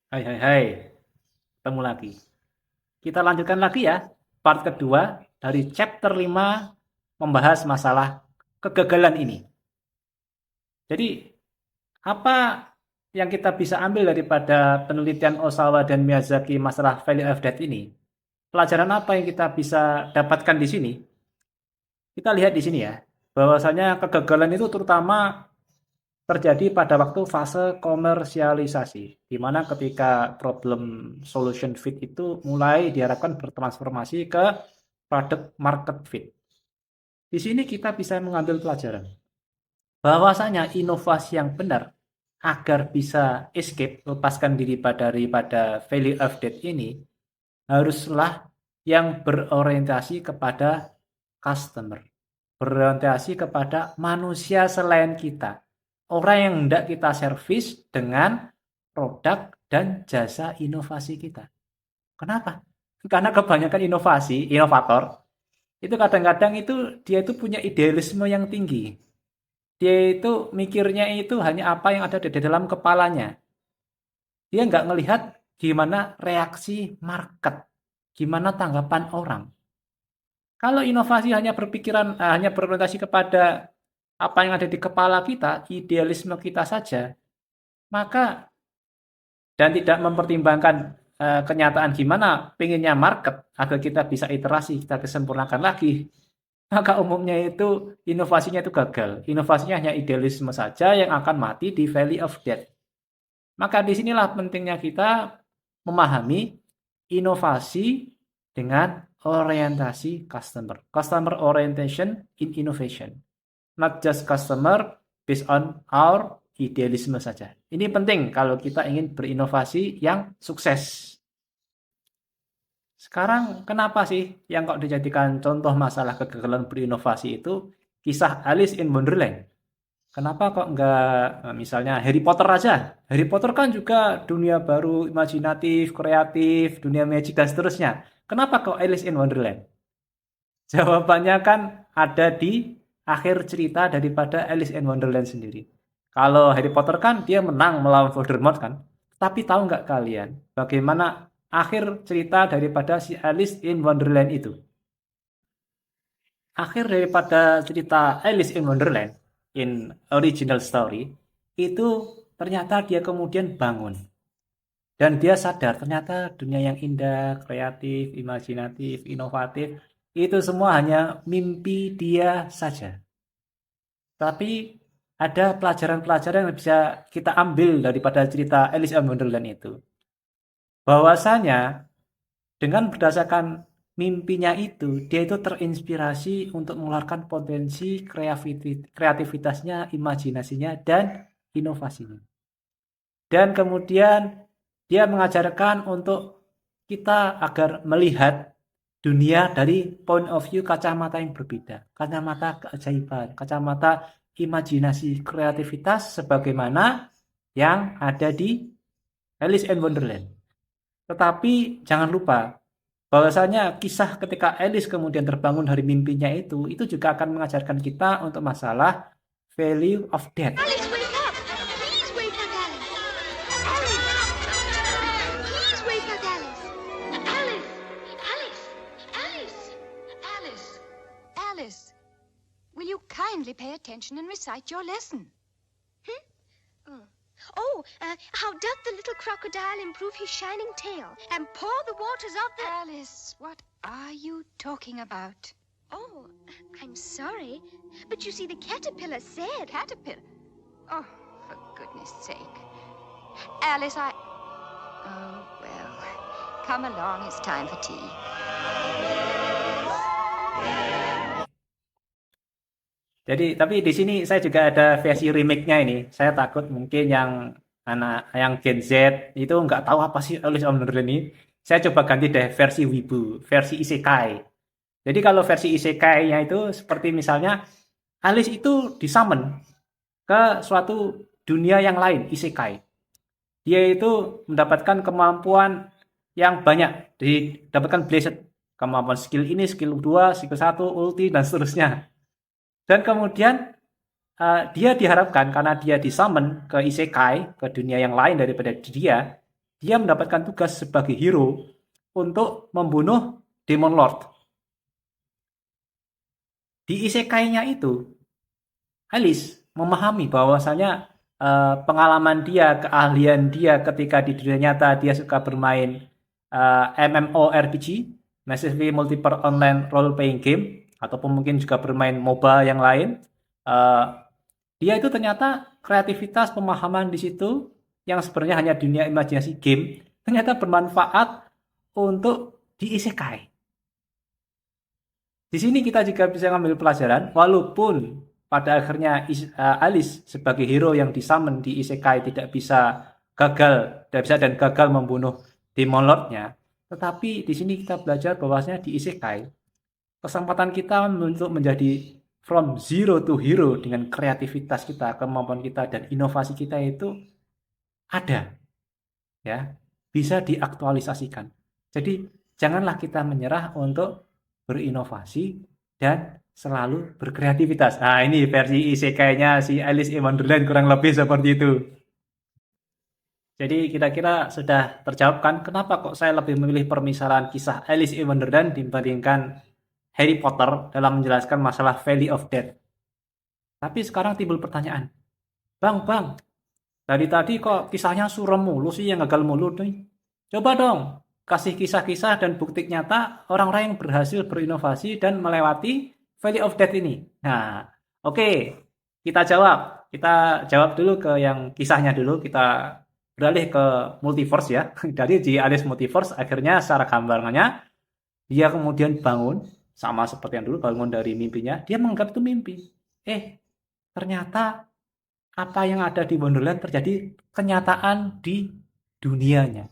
Hai hai hai, ketemu lagi. Kita lanjutkan lagi ya, part kedua dari chapter 5 membahas masalah kegagalan ini. Jadi, apa yang kita bisa ambil daripada penelitian Osawa dan Miyazaki masalah value of death ini? Pelajaran apa yang kita bisa dapatkan di sini? Kita lihat di sini ya, bahwasanya kegagalan itu terutama terjadi pada waktu fase komersialisasi, di mana ketika problem solution fit itu mulai diharapkan bertransformasi ke product market fit. Di sini kita bisa mengambil pelajaran bahwasanya inovasi yang benar agar bisa escape, lepaskan diri daripada value of debt ini, haruslah yang berorientasi kepada customer, berorientasi kepada manusia selain kita. Orang yang hendak kita servis dengan produk dan jasa inovasi kita. Kenapa? Karena kebanyakan inovator, itu kadang-kadang itu dia itu punya idealisme yang tinggi. Dia itu mikirnya itu hanya apa yang ada di dalam kepalanya. Dia nggak ngelihat gimana reaksi market, gimana tanggapan orang. Kalau inovasi hanya berorientasi kepada apa yang ada di kepala kita, idealisme kita saja, maka dan tidak mempertimbangkan kenyataan gimana pengennya market agar kita bisa iterasi, kita kesempurnakan lagi, maka umumnya itu inovasinya itu gagal. Inovasinya hanya idealisme saja yang akan mati di valley of death. Maka disinilah pentingnya kita memahami inovasi dengan orientasi customer. Customer orientation in innovation. Not just customer based on our idealisme saja. Ini penting kalau kita ingin berinovasi yang sukses. Sekarang kenapa sih yang kok dijadikan contoh masalah kegagalan berinovasi itu kisah Alice in Wonderland? Kenapa kok nggak misalnya Harry Potter aja? Harry Potter kan juga dunia baru, imajinatif, kreatif, dunia magic dan seterusnya. Kenapa kok Alice in Wonderland? Jawabannya kan ada di akhir cerita daripada Alice in Wonderland sendiri. Kalau Harry Potter kan dia menang melawan Voldemort kan. Tapi tahu nggak kalian bagaimana akhir cerita daripada si Alice in Wonderland itu? Akhir daripada cerita Alice in Wonderland in original story itu ternyata dia kemudian bangun dan dia sadar ternyata dunia yang indah, kreatif, imajinatif, inovatif itu semua hanya mimpi dia saja. Tapi ada pelajaran-pelajaran yang bisa kita ambil daripada cerita Alice in Wonderland itu. Bahwasanya dengan berdasarkan mimpinya itu, dia itu terinspirasi untuk mengeluarkan potensi kreativitasnya, imajinasinya, dan inovasinya. Dan kemudian dia mengajarkan untuk kita agar melihat dunia dari point of view kacamata yang berbeda. Kacamata keajaiban, kacamata imajinasi, kreativitas sebagaimana yang ada di Alice in Wonderland. Tetapi jangan lupa bahwasanya kisah ketika Alice kemudian terbangun dari mimpinya itu juga akan mengajarkan kita untuk masalah value of death. Alice, wake up! Please wake up, Alice! Alice! Please wake up, Alice! Alice! Alice! Alice! Alice! Alice, will you kindly pay attention and recite your lesson? How doth the little crocodile improve his shining tail and pour the waters of the... Alice, what are you talking about? Oh, I'm sorry, but you see, the caterpillar said... Caterpillar? Oh, for goodness sake. Alice, Oh, well. Come along, it's time for tea. Jadi, tapi di sini saya juga ada versi remake-nya ini. Saya takut mungkin yang Gen Z itu nggak tahu apa sih Alice in Wonderland ini. Saya coba ganti deh versi Wibu, versi Isekai. Jadi kalau versi Isekai-nya itu seperti misalnya Alice itu disummon ke suatu dunia yang lain, Isekai. Dia itu mendapatkan kemampuan yang banyak, didapatkan blessed, kemampuan skill ini, skill 2, skill 1, ulti dan seterusnya. Dan kemudian dia diharapkan karena dia disummon ke isekai, ke dunia yang lain daripada dia, dia mendapatkan tugas sebagai hero untuk membunuh Demon Lord. Di isekainya itu, Alice memahami bahwasanya pengalaman dia, keahlian dia ketika di dunia nyata dia suka bermain MMORPG, Massively Multiplayer Online Role Playing Game, ataupun mungkin juga bermain MOBA yang lain. Dia itu ternyata kreativitas pemahaman di situ yang sebenarnya hanya dunia imajinasi game ternyata bermanfaat untuk di isekai. Di sini kita juga bisa ngambil pelajaran, walaupun pada akhirnya Alice sebagai hero yang disummon di isekai tidak bisa gagal membunuh Demon Lord-nya, tetapi di sini kita belajar bahwasanya di isekai kesempatan kita untuk menjadi from zero to hero dengan kreativitas kita, kemampuan kita dan inovasi kita itu ada, ya, bisa diaktualisasikan. Jadi janganlah kita menyerah untuk berinovasi dan selalu berkreativitas. Nah, ini versi isekai-nya si Alice in Wonderland kurang lebih seperti itu. Jadi kira-kira sudah terjawabkan kenapa kok saya lebih memilih permisalan kisah Alice in Wonderland dibandingkan Harry Potter dalam menjelaskan masalah Valley of Death. Tapi sekarang timbul pertanyaan, Bang, dari tadi kok kisahnya surem mulu sih, yang gagal mulu nih. Coba dong, kasih kisah-kisah dan bukti nyata orang-orang yang berhasil berinovasi dan melewati Valley of Death ini. Nah, oke, kita jawab. Kita jawab dulu ke yang kisahnya dulu, kita beralih ke multiverse ya. Dari di Alice Multiverse, akhirnya secara gambarannya, dia kemudian bangun, sama seperti yang dulu bangun dari mimpinya, dia menganggap itu mimpi. Ternyata apa yang ada di Wonderland terjadi kenyataan di dunianya.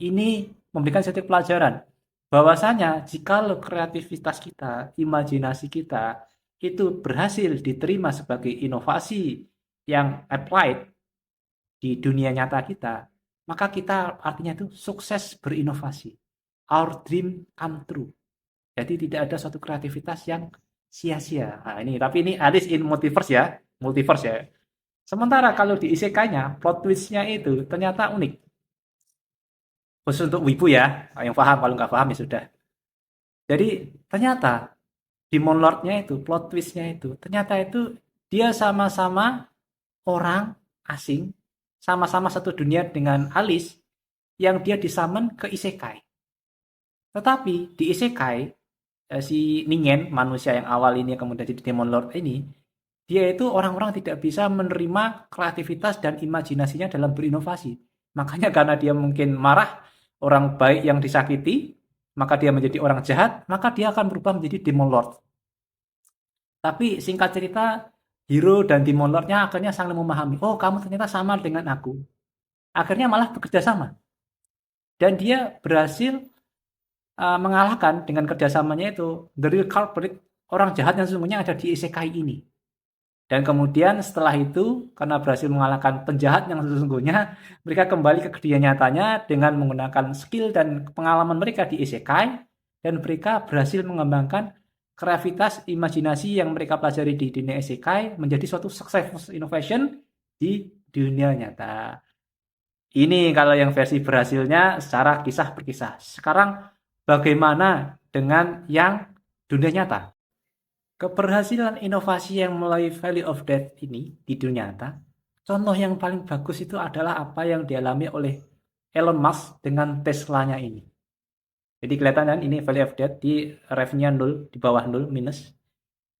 Ini memberikan satu pelajaran bahwasanya jika kreativitas kita, imajinasi kita itu berhasil diterima sebagai inovasi yang applied di dunia nyata kita, maka kita artinya itu sukses berinovasi. Our dream come true. Jadi tidak ada suatu kreativitas yang sia-sia. Nah, tapi ini Alice in Multiverse ya, multiverse ya. Sementara kalau di isekai-nya, plot twist-nya itu ternyata unik. Khusus untuk wibu ya, yang paham, kalau nggak paham ya sudah. Jadi ternyata Demon Lord-nya itu, plot twist-nya itu, ternyata itu dia sama-sama orang asing, sama-sama satu dunia dengan Alice, yang dia disummon ke isekai. Tetapi di isekai, si Ningen, manusia yang awal ini kemudian jadi Demon Lord ini, dia itu orang-orang tidak bisa menerima kreativitas dan imajinasinya dalam berinovasi. Makanya karena dia mungkin marah, orang baik yang disakiti, maka dia menjadi orang jahat, maka dia akan berubah menjadi Demon Lord. Tapi singkat cerita, hero dan Demon Lord-nya akhirnya saling memahami, oh kamu ternyata sama dengan aku. Akhirnya malah bekerja sama. Dan dia berhasil mengalahkan dengan kerjasamanya itu the real culprit, orang jahat yang sesungguhnya ada di isekai ini. Dan kemudian setelah itu karena berhasil mengalahkan penjahat yang sesungguhnya, mereka kembali ke dunia nyatanya dengan menggunakan skill dan pengalaman mereka di isekai, dan mereka berhasil mengembangkan kreativitas imajinasi yang mereka pelajari di dunia isekai menjadi suatu successful innovation di dunia nyata. Ini kalau yang versi berhasilnya secara kisah per kisah. Sekarang bagaimana dengan yang dunia nyata? Keberhasilan inovasi yang melalui Valley of Death ini di dunia nyata, contoh yang paling bagus itu adalah apa yang dialami oleh Elon Musk dengan Tesla-nya ini. Jadi kelihatan kan ini Valley of Death di revenue 0, di bawah 0, minus.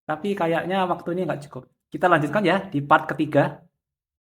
Tapi kayaknya waktunya nggak cukup. Kita lanjutkan ya di part ketiga.